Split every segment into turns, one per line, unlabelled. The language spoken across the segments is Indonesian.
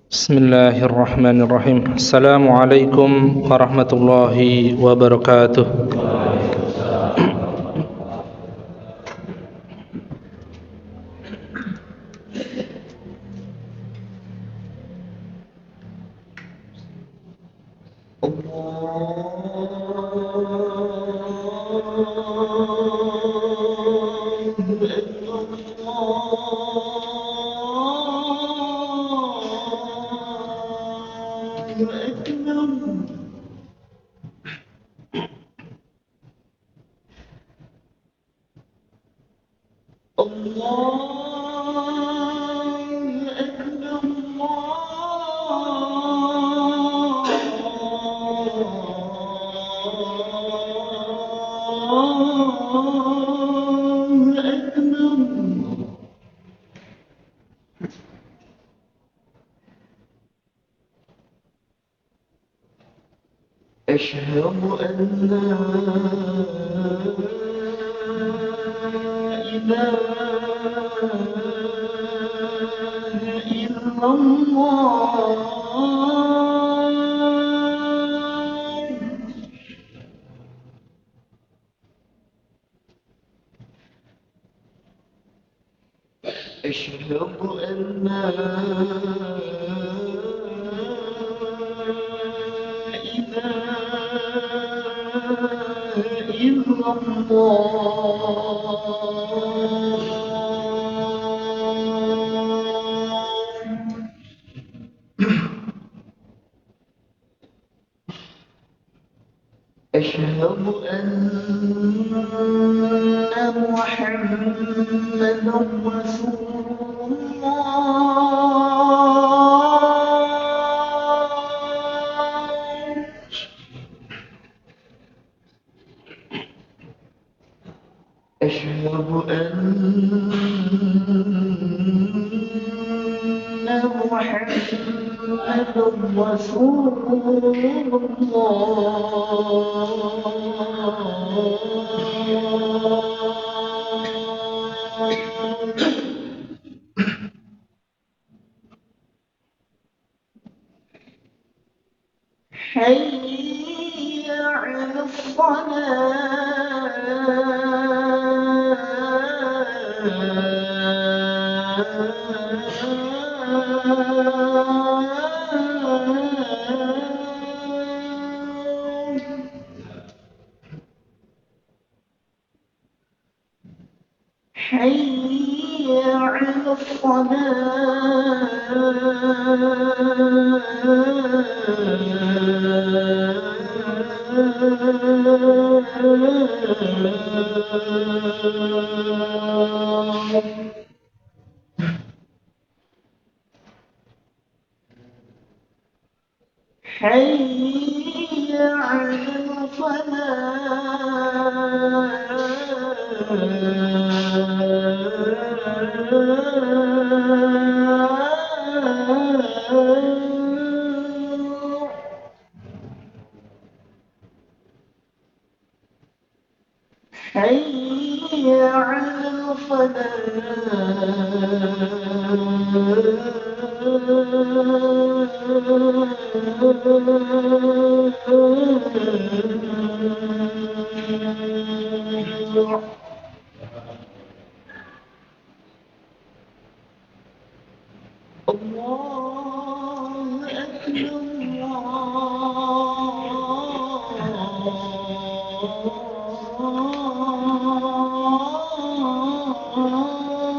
Bismillahirrahmanirrahim. Assalamualaikum warahmatullahi wabarakatuh.
أشهد أن لا إله إلا الله. أشهد أن لا إله إلا الله. أشهد أن محمدا رسول الله. أشهد أن محمدا رسول الله. حي على الصلاة. حي على الصلاة. حي على الفلاح. حي على الفلاح. الله أكبر.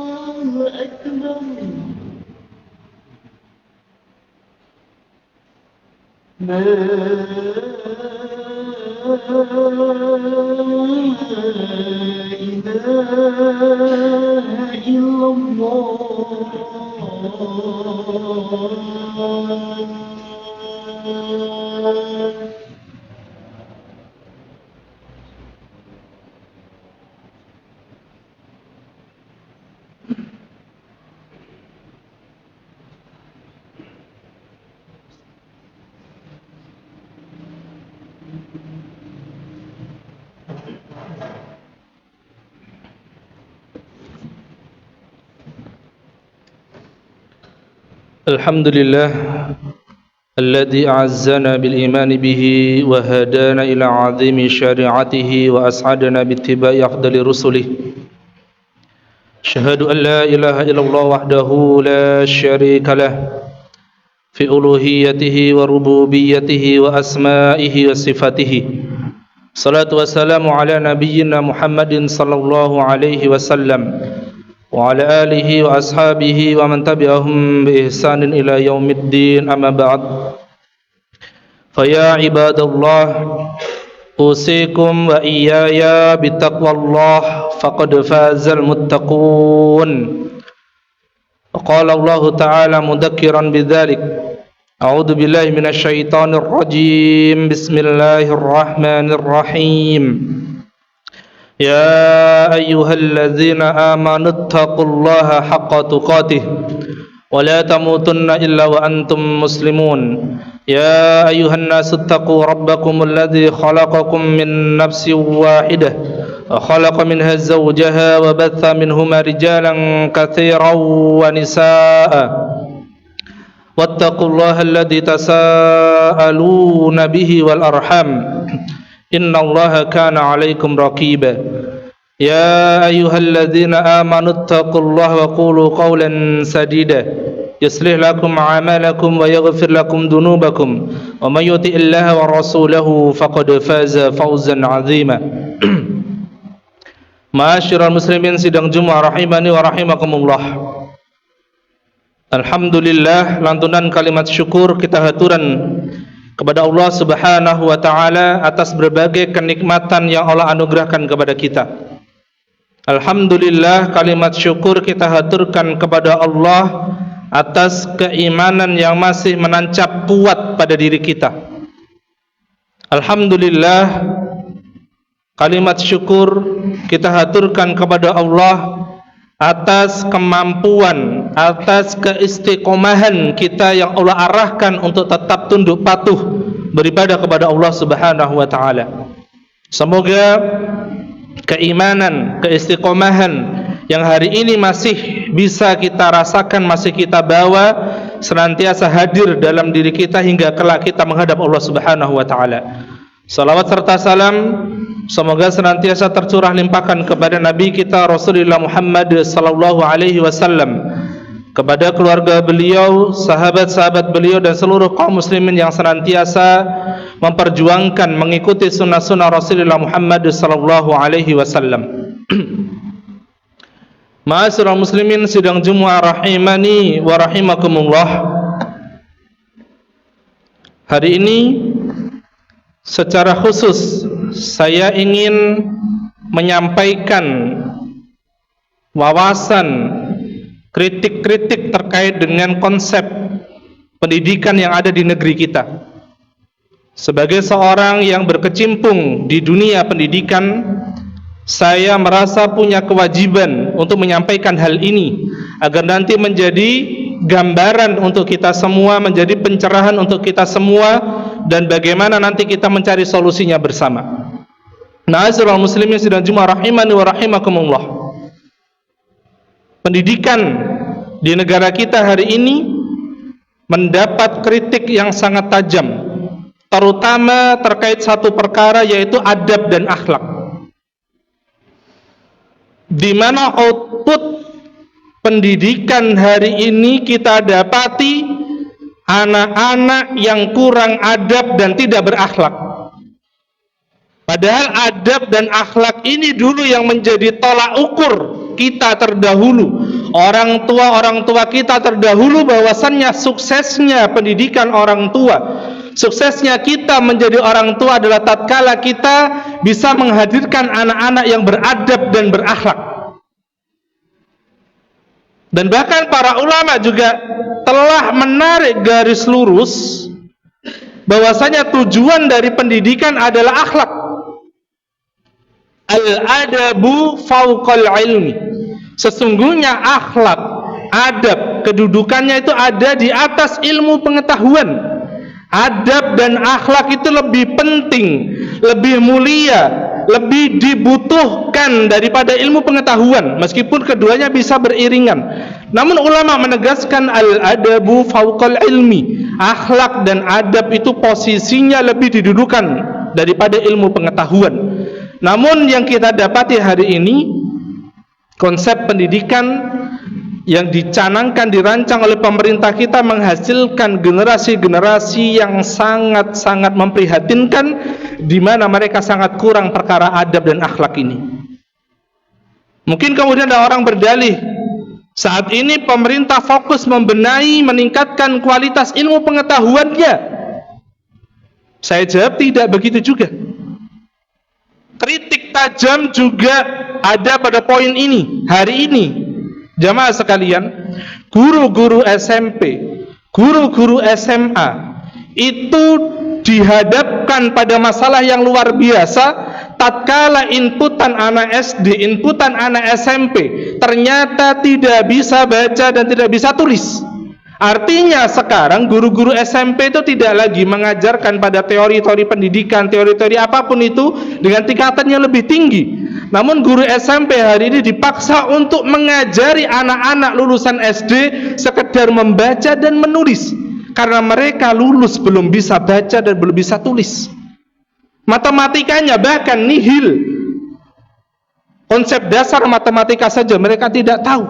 الله أكبر. لا إله إلا الله.
الحمد لله الذي أعزنا بالإيمان به وهدانا إلى عظيم شريعته وأسعدنا باتباع أفضل رسله. أشهد أن لا إله إلا الله وحده لا شريك له في ألوهيته وربوبيته وأسمائه وصفاته. صلاة والسلام على نبينا محمد صلى الله عليه وسلم وعلى آله وأصحابه ومن تبعهم بإحسان إلى يوم الدين. أما بعد، فيا عباد الله، أوصيكم وإياي بتقوى الله فقد فاز المتقون. وقال الله تعالى مذكرا بذلك: أعوذ بالله من الشيطان الرجيم. بسم الله الرحمن الرحيم. يا أيها الذين آمنوا اتقوا الله حق تقاته ولا تموتن إلا وأنتم مسلمون. يا أيها الناس اتقوا ربكم الذي خلقكم من نفس واحدة وخلق منها زوجها وبث منهما رجالا كثيرا ونساء واتقوا الله الذي تساءلون به والأرحام إن الله كان عليكم رقيبا. يا أيها الذين آمنوا اتقوا الله وقولوا قولا سديدا يصلح لكم أعمالكم ويغفر لكم ذنوبكم ومن يطع الله ورسوله فقد فاز فوزا عظيما. Ma'asyiral muslimin sidang Jumat rahimani wa rahimakumullah. Alhamdulillah, lantunan kalimat syukur kita haturan kepada Allah Subhanahu wa taala atas berbagai kenikmatan yang Allah anugerahkan kepada kita. Alhamdulillah, kalimat syukur kita haturkan kepada Allah atas keimanan yang masih menancap kuat pada diri kita. Alhamdulillah, kalimat syukur kita haturkan kepada Allah atas kemampuan, atas keistiqomahan kita yang Allah arahkan untuk tetap tunduk patuh beribadah kepada Allah Subhanahu wa taala. Semoga keimanan, keistiqomahan yang hari ini masih bisa kita rasakan, masih kita bawa, senantiasa hadir dalam diri kita hingga kelak kita menghadap Allah Subhanahu wa taala. Salawat serta salam semoga senantiasa tercurah limpahkan kepada Nabi kita Rasulullah Muhammad sallallahu alaihi wasallam, kepada keluarga beliau, sahabat-sahabat beliau dan seluruh kaum muslimin yang senantiasa memperjuangkan mengikuti sunnah-sunnah Rasulullah Muhammad sallallahu alaihi wasallam. Ma'asyiral muslimin sidang Jumat rahimani wa rahimakumullah. Hari ini secara khusus saya ingin menyampaikan wawasan, kritik-kritik terkait dengan konsep pendidikan yang ada di negeri kita. Sebagai seorang yang berkecimpung di dunia pendidikan, saya merasa punya kewajiban untuk menyampaikan hal ini agar nanti menjadi gambaran untuk kita semua, menjadi pencerahan untuk kita semua, dan bagaimana nanti kita mencari solusinya bersama. Ma'asyiral muslimin sidang Jumat rahimani wa rahimakumullah. Pendidikan di negara kita hari ini mendapat kritik yang sangat tajam, terutama terkait satu perkara, yaitu adab dan akhlak, di mana output pendidikan hari ini kita dapati anak-anak yang kurang adab dan tidak berakhlak. Padahal adab dan akhlak ini dulu yang menjadi tolak ukur kita terdahulu. Orang tua kita terdahulu bahwasannya suksesnya pendidikan orang tua, suksesnya kita menjadi orang tua adalah tatkala kita bisa menghadirkan anak-anak yang beradab dan berakhlak. Dan bahkan para ulama juga telah menarik garis lurus bahwasanya tujuan dari pendidikan adalah akhlak. Al-adabu fauqal ilmi. Sesungguhnya akhlak, adab, kedudukannya itu ada di atas ilmu pengetahuan. Adab dan akhlak itu lebih penting, lebih mulia, lebih dibutuhkan daripada ilmu pengetahuan, meskipun keduanya bisa beriringan. Namun ulama menegaskan al-adabu fauqal ilmi. Akhlak dan adab itu posisinya lebih didudukan daripada ilmu pengetahuan. Namun yang kita dapati hari ini, konsep pendidikan yang dicanangkan, dirancang oleh pemerintah kita menghasilkan generasi-generasi yang sangat-sangat memprihatinkan, di mana mereka sangat kurang perkara adab dan akhlak ini. Mungkin kemudian ada orang berdalih, saat ini pemerintah fokus membenahi, meningkatkan kualitas ilmu pengetahuannya. Saya jawab tidak begitu juga. Kritik tajam juga ada pada poin ini. Hari ini, jamaah sekalian, guru-guru SMP, guru-guru SMA itu dihadapkan pada masalah yang luar biasa. Tatkala inputan anak SD, inputan anak SMP ternyata tidak bisa baca dan tidak bisa tulis. Artinya sekarang guru-guru SMP itu tidak lagi mengajarkan pada teori-teori pendidikan, teori-teori apapun itu dengan tingkatan yang lebih tinggi. Namun guru SMP hari ini dipaksa untuk mengajari anak-anak lulusan SD sekedar membaca dan menulis, karena mereka lulus belum bisa baca dan belum bisa tulis. Matematikanya bahkan nihil. Konsep dasar matematika saja mereka tidak tahu.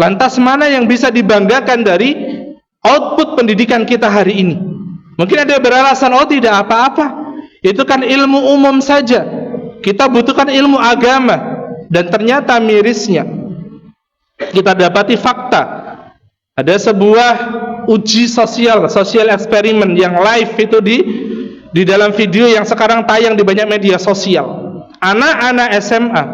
Lantas mana yang bisa dibanggakan dari output pendidikan kita hari ini? Mungkin ada beralasan, oh tidak apa-apa, itu kan ilmu umum saja, kita butuhkan ilmu agama. Dan ternyata mirisnya kita dapati fakta. Ada sebuah uji social eksperimen yang live itu di dalam video yang sekarang tayang di banyak media sosial. Anak-anak SMA,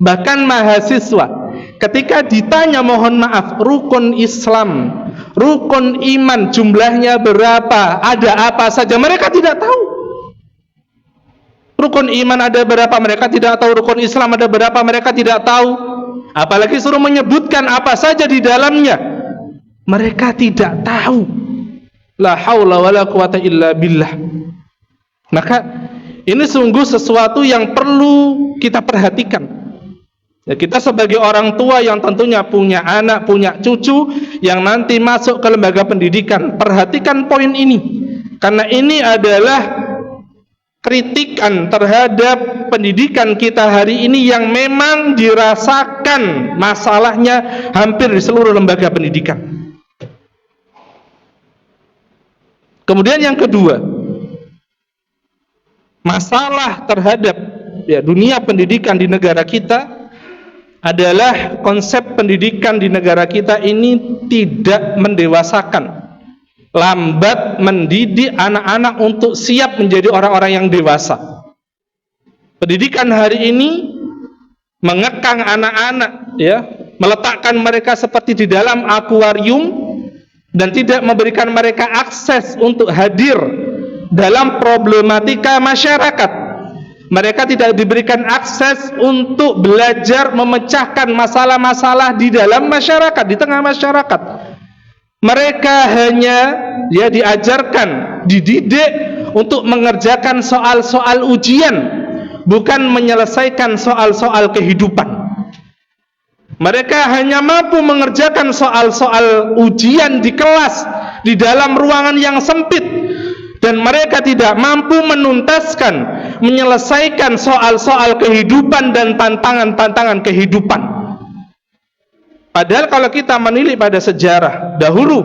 bahkan mahasiswa, ketika ditanya, mohon maaf, rukun Islam, rukun iman jumlahnya berapa, ada apa saja, mereka tidak tahu. Rukun iman ada berapa, mereka tidak tahu. Rukun Islam ada berapa, mereka tidak tahu. Apalagi suruh menyebutkan apa saja di dalamnya, mereka tidak tahu. La haula wala quwata illa billah. Maka ini sungguh sesuatu yang perlu kita perhatikan. Ya, kita sebagai orang tua yang tentunya punya anak, punya cucu yang nanti masuk ke lembaga pendidikan, perhatikan poin ini, karena ini adalah kritikan terhadap pendidikan kita hari ini yang memang dirasakan masalahnya hampir di seluruh lembaga pendidikan. Kemudian yang kedua, masalah terhadap dunia pendidikan di negara kita adalah konsep pendidikan di negara kita ini tidak mendewasakan, lambat mendidik anak-anak untuk siap menjadi orang-orang yang dewasa. Pendidikan hari ini mengekang anak-anak, meletakkan mereka seperti di dalam akuarium dan tidak memberikan mereka akses untuk hadir dalam problematika masyarakat. Mereka tidak diberikan akses untuk belajar memecahkan masalah-masalah di dalam masyarakat, di tengah masyarakat. Mereka hanya diajarkan, dididik untuk mengerjakan soal-soal ujian, bukan menyelesaikan soal-soal kehidupan. Mereka hanya mampu mengerjakan soal-soal ujian di kelas, di dalam ruangan yang sempit, dan mereka tidak mampu menuntaskan, menyelesaikan soal-soal kehidupan dan tantangan-tantangan kehidupan. Padahal kalau kita menilik pada sejarah dahulu,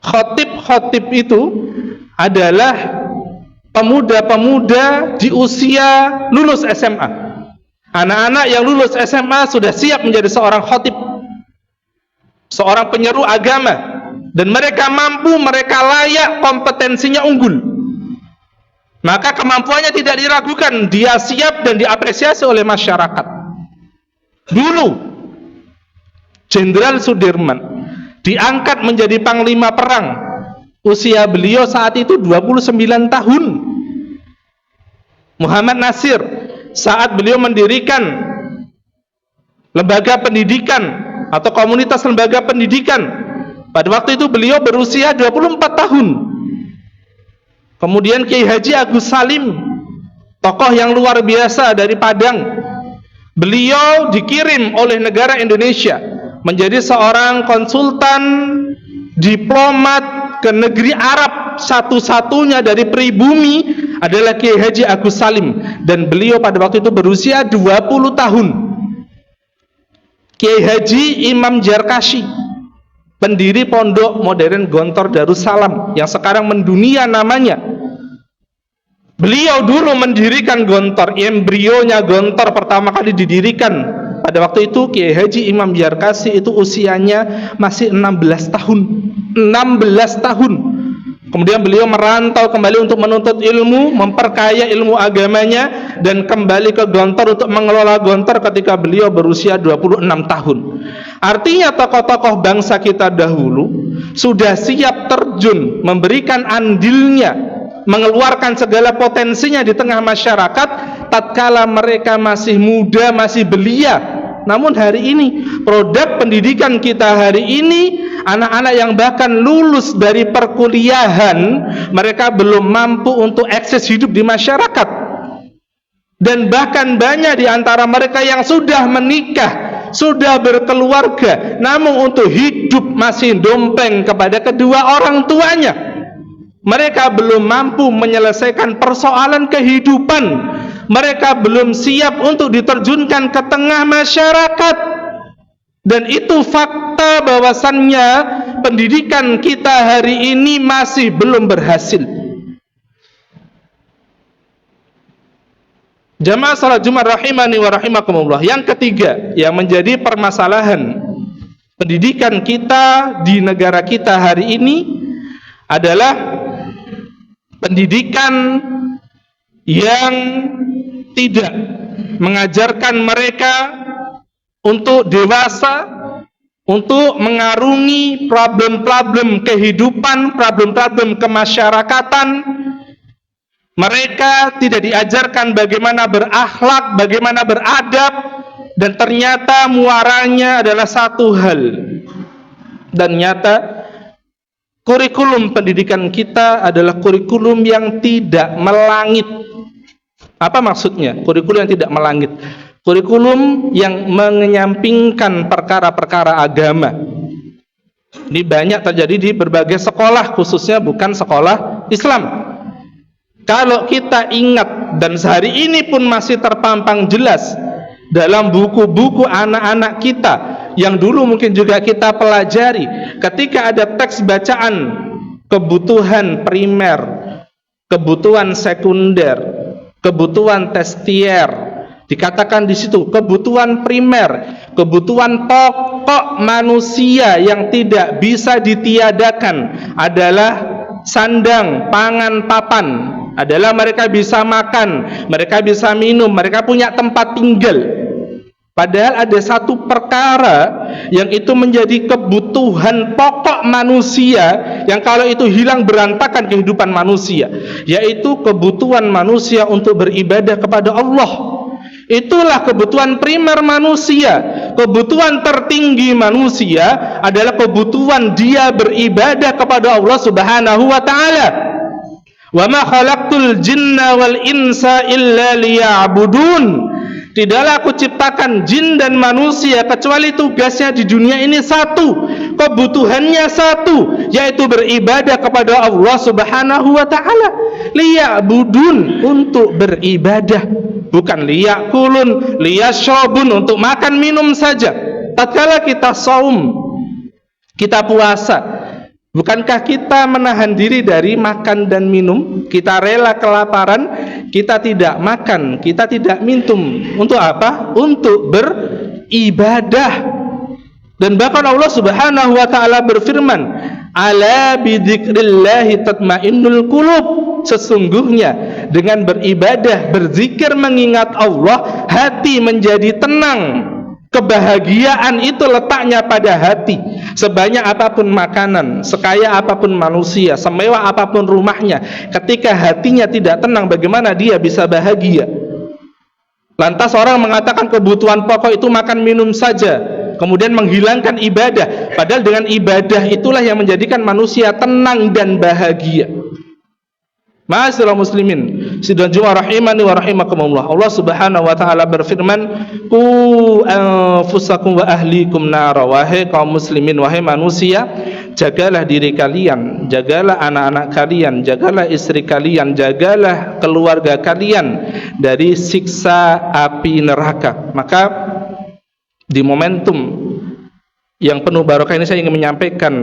khotib-khotib itu adalah pemuda-pemuda di usia lulus SMA. Anak-anak yang lulus SMA sudah siap menjadi seorang khotib, seorang penyeru agama. Dan mereka mampu, mereka layak, kompetensinya unggul. Maka kemampuannya tidak diragukan, dia siap dan diapresiasi oleh masyarakat. Dulu Jenderal Sudirman diangkat menjadi panglima perang. Usia beliau saat itu 29 tahun. Muhammad Nasir saat beliau mendirikan lembaga pendidikan atau komunitas lembaga pendidikan, pada waktu itu beliau berusia 24 tahun. Kemudian Kiai Haji Agus Salim, tokoh yang luar biasa dari Padang, beliau dikirim oleh negara Indonesia menjadi seorang konsultan diplomat ke negeri Arab. Satu-satunya dari pribumi adalah Kiai Haji Agus Salim, dan beliau pada waktu itu berusia 20 tahun. Kiai Haji Imam Jarkashi, pendiri pondok modern Gontor Darussalam yang sekarang mendunia namanya. Beliau dulu mendirikan Gontor, embrionya Gontor pertama kali didirikan. Pada waktu itu Kiai Haji Imam Jarkashi itu usianya masih 16 tahun. 16 tahun. Kemudian beliau merantau kembali untuk menuntut ilmu, memperkaya ilmu agamanya, dan kembali ke Gontor untuk mengelola Gontor ketika beliau berusia 26 tahun. Artinya tokoh-tokoh bangsa kita dahulu sudah siap terjun, memberikan andilnya, mengeluarkan segala potensinya di tengah masyarakat tatkala mereka masih muda, masih belia. Namun hari ini produk pendidikan kita hari ini, anak-anak yang bahkan lulus dari perkuliahan, mereka belum mampu untuk eksis hidup di masyarakat. Dan bahkan banyak di antara mereka yang sudah menikah, sudah berkeluarga, namun untuk hidup masih dompleng kepada kedua orang tuanya. Mereka belum mampu menyelesaikan persoalan kehidupan. Mereka belum siap untuk diterjunkan ke tengah masyarakat. Dan itu fakta bahwasannya pendidikan kita hari ini masih belum berhasil. Jamaah salat Jumat rahimani wa rahimakumullah. Yang ketiga yang menjadi permasalahan pendidikan kita di negara kita hari ini adalah pendidikan yang tidak mengajarkan mereka untuk dewasa, untuk mengarungi problem-problem kehidupan, problem-problem kemasyarakatan. Mereka tidak diajarkan bagaimana berakhlak, bagaimana beradab, dan ternyata muaranya adalah satu hal. Dan nyata kurikulum pendidikan kita adalah kurikulum yang tidak melangit. Apa maksudnya? Kurikulum yang tidak melangit. Kurikulum yang menyampingkan perkara-perkara agama. Ini banyak terjadi di berbagai sekolah, khususnya bukan sekolah Islam. Kalau kita ingat, dan sehari ini pun masih terpampang jelas dalam buku-buku anak-anak kita yang dulu mungkin juga kita pelajari, ketika ada teks bacaan kebutuhan primer, kebutuhan sekunder, kebutuhan tersier, dikatakan di situ kebutuhan primer, kebutuhan pokok manusia yang tidak bisa ditiadakan adalah sandang, pangan, papan, adalah mereka bisa makan, mereka bisa minum, mereka punya tempat tinggal. Padahal ada satu perkara yang itu menjadi kebutuhan pokok manusia, yang kalau itu hilang berantakan kehidupan manusia, yaitu kebutuhan manusia untuk beribadah kepada Allah. Itulah kebutuhan primer manusia. Kebutuhan tertinggi manusia adalah kebutuhan dia beribadah kepada Allah Subhanahu wa ta'ala. Wa ma khalaqtul jinna wal insa illa liya'budun. Tidaklah aku ciptakan jin dan manusia kecuali tugasnya di dunia ini satu, kebutuhannya satu, yaitu beribadah kepada Allah Subhanahu wa ta'ala. Liya'budun, untuk beribadah, bukan liya'kulun, liyashrabun, untuk makan minum saja. Tatkala kita saum, kita puasa, bukankah kita menahan diri dari makan dan minum? Kita rela kelaparan, kita tidak makan, kita tidak minum. Untuk apa? Untuk beribadah. Dan bahkan Allah Subhanahu wa ta'ala berfirman, ala bidzikrillahi tatmainnul qulub. Sesungguhnya dengan beribadah, berzikir, mengingat Allah, hati menjadi tenang. Kebahagiaan itu letaknya pada hati. Sebanyak apapun makanan, sekaya apapun manusia, semewah apapun rumahnya, ketika hatinya tidak tenang, bagaimana dia bisa bahagia? Lantas orang mengatakan kebutuhan pokok itu makan minum saja, kemudian menghilangkan ibadah. Padahal dengan ibadah itulah yang menjadikan manusia tenang dan bahagia. Ma'asyiral muslimin, sidang Jumat rahimani wa rahimakumullah. Allah Subhanahu wa taala berfirman, "Qu anfusakum wa ahlikum nara." Wahai kaum muslimin, wahai manusia, jagalah diri kalian, jagalah anak-anak kalian, jagalah istri kalian, jagalah keluarga kalian dari siksa api neraka. Maka di momentum yang penuh barokah ini saya ingin menyampaikan,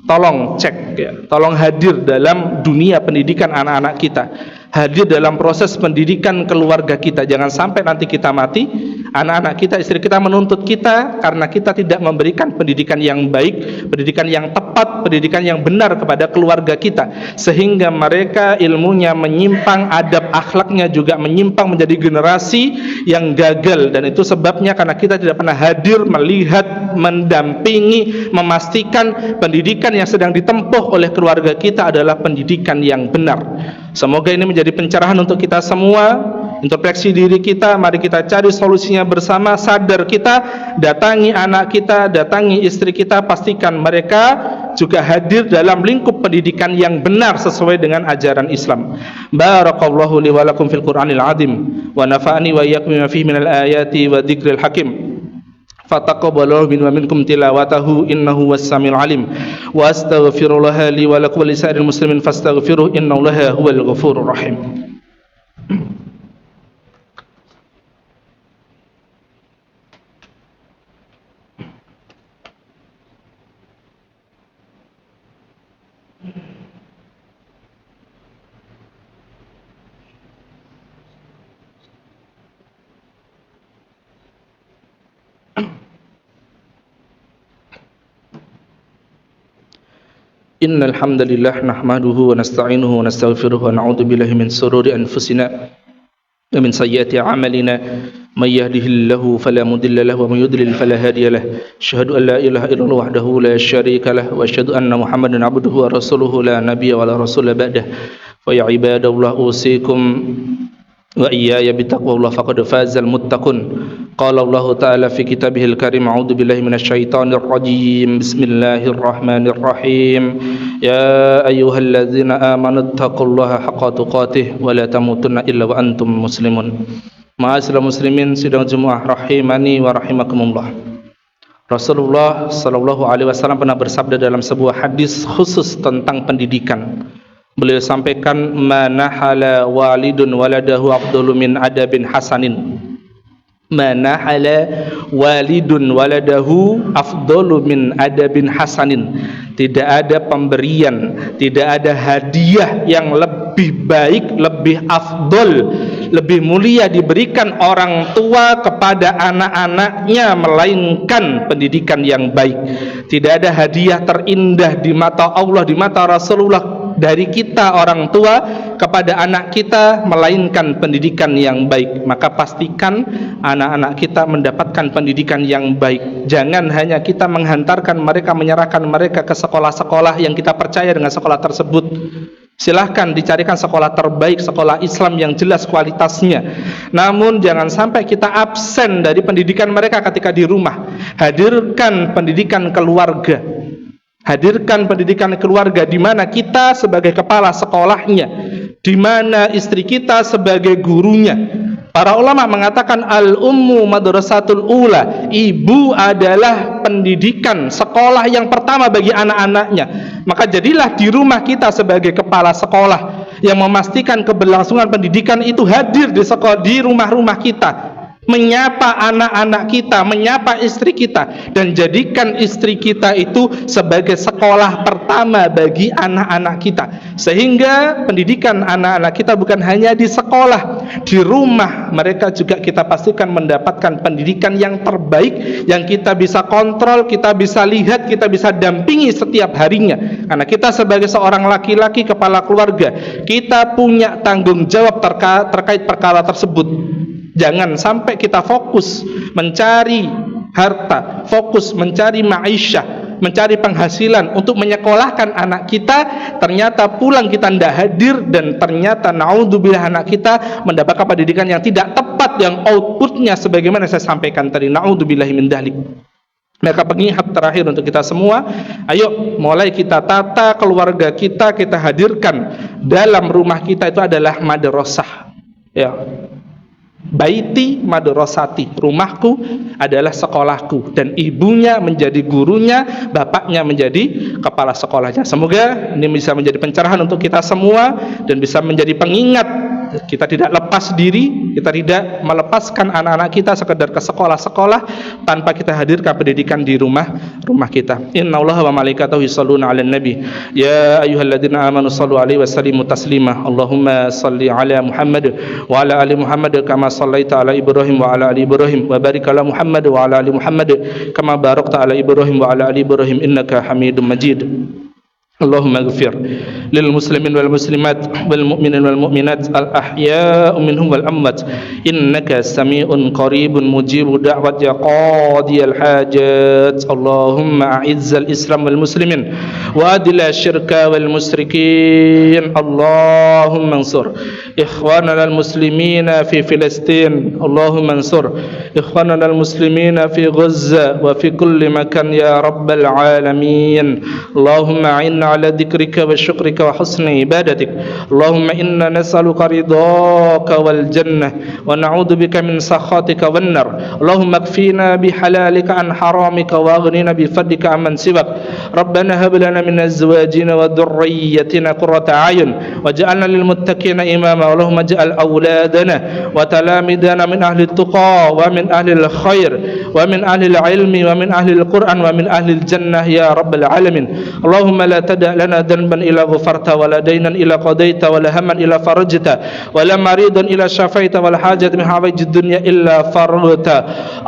tolong cek ya, tolong hadir dalam dunia pendidikan anak-anak kita, hadir dalam proses pendidikan keluarga kita. Jangan sampai nanti kita mati, anak-anak kita, istri kita menuntut kita karena kita tidak memberikan pendidikan yang baik, pendidikan yang tepat, pendidikan yang benar kepada keluarga kita, sehingga mereka ilmunya menyimpang, adab akhlaknya juga menyimpang, menjadi generasi yang gagal. Dan itu sebabnya karena kita tidak pernah hadir, melihat, mendampingi, memastikan pendidikan yang sedang ditempuh oleh keluarga kita adalah pendidikan yang benar. Semoga ini menjadi pencerahan untuk kita semua. Introspeksi diri kita, mari kita cari solusinya bersama. Sadar kita, datangi anak kita, datangi istri kita, pastikan mereka juga hadir dalam lingkup pendidikan yang benar sesuai dengan ajaran Islam. Barakallahu li wa lakum fil Qur'anil azim wa nafa'ani wa iyyakum bima fihi minal ayati wa dzikril hakim. Fataqabbalallahu minna wa minkum tilawatahu innahu was-sami'ul alim. Wa astaghfirullaha li wa lakum wa lisa'iril muslimin fastaghfiruhu innallaha huwal ghafurur rahim. Innal hamdalillah nahmaduhu wa nasta'inuhu wa nastaghfiruhu wa na'udzu billahi min shururi anfusina wa min sayyiati a'malina may yahdihillahu fala mudilla lahu wa may yudlil fala hadiya lahu asyhadu an la ilaha illallah wahdahu la syarika lahu wa asyhadu anna muhammadan abduhu wa rasuluhu la nabiyya wa la rasula ba'dah. Fa ya ibadallah usikum wa iyaya bittaqwallah faqad fazal muttaqun. Qala Allah Ta'ala fi kitabihil karim, a'udzu billahi minasyaitonir rajim. Bismillahirrahmanirrahim. Ya ayyuhalladzina amanu taqullaha haqqa tuqatih wa la tamutunna illa wa antum muslimun. Ma'asyiral muslimin sidang Jumat rahimani wa rahimakumullah. Rasulullah sallallahu alaihi wasallam pernah bersabda dalam sebuah hadis khusus tentang pendidikan. Beliau sampaikan, manahala walidun waladahu afdalu min adabin hasanin. Manahala walidun waladahu afdalu min adabin hasanin. Tidak ada pemberian, tidak ada hadiah yang lebih baik, lebih afdol, lebih mulia diberikan orang tua kepada anak-anaknya melainkan pendidikan yang baik. Tidak ada hadiah terindah di mata Allah, di mata Rasulullah dari kita orang tua kepada anak kita melainkan pendidikan yang baik. Maka pastikan anak-anak kita mendapatkan pendidikan yang baik. Jangan hanya kita menghantarkan mereka, menyerahkan mereka ke sekolah-sekolah yang kita percaya dengan sekolah tersebut. Silahkan dicarikan sekolah terbaik, sekolah Islam yang jelas kualitasnya. Namun jangan sampai kita absen dari pendidikan mereka ketika di rumah. Hadirkan pendidikan keluarga. Hadirkan pendidikan keluarga di mana kita sebagai kepala sekolahnya, di mana istri kita sebagai gurunya. Para ulama mengatakan al-ummu madrasatul ula, ibu adalah pendidikan sekolah yang pertama bagi anak-anaknya. Maka jadilah di rumah kita sebagai kepala sekolah yang memastikan keberlangsungan pendidikan itu hadir di sekolah, di rumah-rumah kita, menyapa anak-anak kita, menyapa istri kita, dan jadikan istri kita itu sebagai sekolah pertama bagi anak-anak kita. Sehingga pendidikan anak-anak kita bukan hanya di sekolah, di rumah mereka juga kita pastikan mendapatkan pendidikan yang terbaik, yang kita bisa kontrol, kita bisa lihat, kita bisa dampingi setiap harinya. Karena kita sebagai seorang laki-laki kepala keluarga, kita punya tanggung jawab terkait perkara tersebut. Jangan sampai kita fokus mencari harta, fokus mencari ma'isyah, mencari penghasilan untuk menyekolahkan anak kita, ternyata pulang kita tidak hadir, dan ternyata naudzubillah anak kita mendapatkan pendidikan yang tidak tepat, yang outputnya sebagaimana saya sampaikan tadi. Naudzubillahi min dzalik. Maka pengingat terakhir untuk kita semua, ayo mulai kita tata keluarga kita, kita hadirkan dalam rumah kita itu adalah madrasah. Ya. Baiti madrasati, rumahku adalah sekolahku, dan ibunya menjadi gurunya, bapaknya menjadi kepala sekolahnya. Semoga ini bisa menjadi pencerahan untuk kita semua dan bisa menjadi pengingat kita tidak lepas diri, kita tidak melepaskan anak-anak kita sekedar ke sekolah-sekolah tanpa kita hadirkan pendidikan di rumah kita. Innallaha wa malaikatahu yusholluna 'alan nabi ya ayyuhalladzina amanu shallu 'alaihi wa sallimu taslima. Allahumma shalli 'ala Muhammad wa 'ala ali Muhammad kama shallaita 'ala Ibrahim wa 'ala ali Ibrahim wa barik 'ala Muhammad wa 'ala ali Muhammad kama barakta 'ala Ibrahim wa 'ala ali Ibrahim innaka Hamidum Majid. Allahumma ighfir lil muslimin wal muslimat wal mu'minin wal mu'minat al ahya'u minhum wal amwat innaka sami'un qaribun mujibu da'wat ya qadiyal hajat. Allahumma a'izzal islam wal muslimin wa adil syirka wal musyrikin. Allahumma ansur ikhwanana al muslimina fi Filistin. Allahumma ansur ikhwanana al muslimina fi Gaza wa fi kulli makan ya rabbal alamin. Allahumma a'inna على ذكرك وشكرك وحسن عبادتك. اللهم إنا نسألك رضاك والجنة ونعوذ بك من سخطك والنار. اللهم اكفينا بحلالك عن حرامك واغننا بفضلك عمن سواك. ربنا هب لنا من أزواجنا وذريتنا قرة أعين واجعلنا للمتقين إماما. اللهم اجعل أولادنا وتلاميذنا من أهل التقى ومن أهل الخير ومن أهل العلم ومن أهل القرآن ومن أهل الجنة يا رب العالمين. اللهم لا تدع لنا ذنبا إلا غفرت ولا دينا إلا قضيت ولا هما إلا فرجت ولا مريضا إلا شفيت ولا حاجة من حوائج الدنيا إلا فرجت.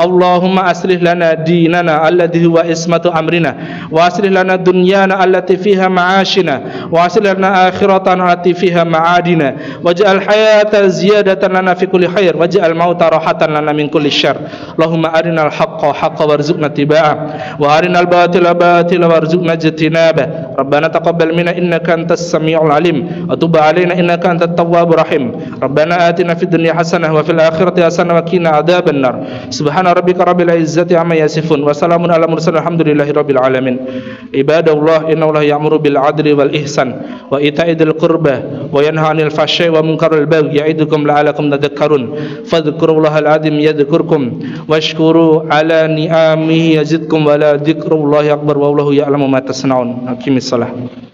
اللهم أصلح لنا ديننا الذي هو عصمة أمرنا وأصلح لنا دنيانا التي فيها معاشنا وأصلح لنا آخرتنا التي فيها معادنا واجعل الحياة زيادة لنا في كل خير واجعل الموت راحة لنا من كل شر. اللهم أرنا الحق حقا وارزقنا اتباعه وأرنا الباطل باطلا وارزقنا اجتنابه. ربنا تقبل منا إنك أنت السميع العليم وتب علينا إنك أنت التواب الرحيم. ربنا آتنا في الدنيا حسنة وفي الآخرة حسنة وقنا عذاب النار. سبحان ربك رب العزة عما يصفون وسلام على المرسلين الحمد لله رب العالمين. عباد الله إن الله يأمر بالعدل والإحسان وإيتاء ذي القربى وينهى عن الفحشاء ومنكر البغي يعظكم لعلكم تذكرون. فاذكروا الله العظيم يذكركم واشكروا على نعمه يزدكم ولا ذكر الله أكبر والله يعلم ما تصنعون. أقم الصلاة.